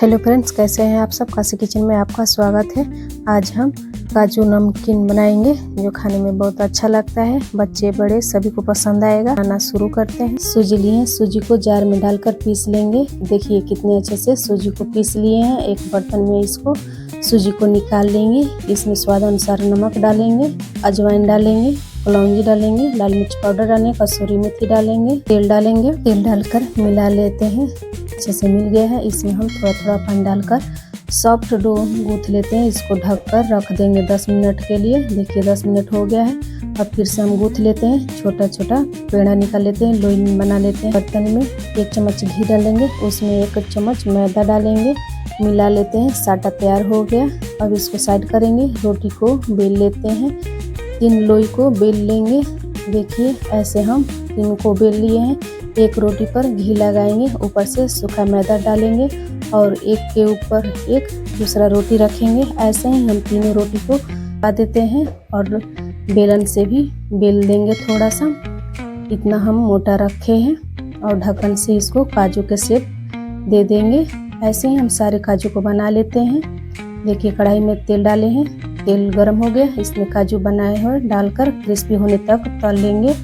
Hello friends, कैसे हैं आप सब। काशी किचन में आपका स्वागत है। आज हम काजू नमकीन बनाएंगे जो खाने में बहुत अच्छा लगता है। बच्चे बड़े सभी को पसंद आएगा। बनाना शुरू करते हैं। सूजी लिए, सूजी को जार में डालकर पीस लेंगे। देखिए कितने अच्छे से सूजी को पीस लिए हैं। एक बर्तन में इसको सूजी को निकाल लेंगे। इसमें स्वाद अनुसार नमक डालेंगे, अजवाइन डालेंगे, कलौंजी डालेंगे, लाल मिर्च पाउडर डालेंगे, कसूरी मेथी डालेंगे, तेल डालेंगे। तेल डालकर मिला लेते हैं। अच्छे से मिल गया है। इसमें हम थोड़ा थोड़ा पानी डालकर सॉफ्ट डो गूंथ लेते हैं। इसको ढककर रख देंगे 10 मिनट के लिए। देखिए 10 मिनट हो गया है। अब फिर से हम गूंथ लेते हैं। छोटा छोटा पेड़ा निकाल लेते हैं, लोई बना लेते हैं। बर्तन में 1 चम्मच घी डालेंगे, उसमें 1 चम्मच मैदा डालेंगे, मिला लेते हैं। साटा तैयार हो गया। अब इसको साइड करेंगे। रोटी को बेल लेते हैं। 3 लोई को बेल लेंगे। देखिए ऐसे हम 3 को बेल लिए हैं। एक रोटी पर घी लगाएंगे, ऊपर से सूखा मैदा डालेंगे और एक के ऊपर एक दूसरा रोटी रखेंगे। ऐसे ही हम तीनों रोटी को पका देते हैं और बेलन से भी बेल देंगे। थोड़ा सा इतना हम मोटा रखे हैं और ढक्कन से इसको काजू के शेप दे देंगे। ऐसे ही हम सारे काजू को बना लेते हैं। देखिए कढ़ाई में तेल डाले हैं, तेल गरम हो गया। इसमें काजू बनाए हुए डालकर क्रिस्पी होने तक तल लेंगे,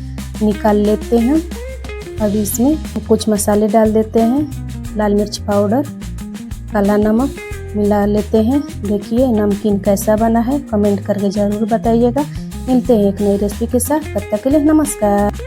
निकाल लेते हैं। अब इसमें कुछ मसाले डाल देते हैं। लाल मिर्च पाउडर, काला नमक मिला लेते हैं। देखिए नमकीन कैसा बना है कमेंट करके ज़रूर बताइएगा। मिलते हैं एक नई रेसिपी के साथ। तब तक के लिए नमस्कार।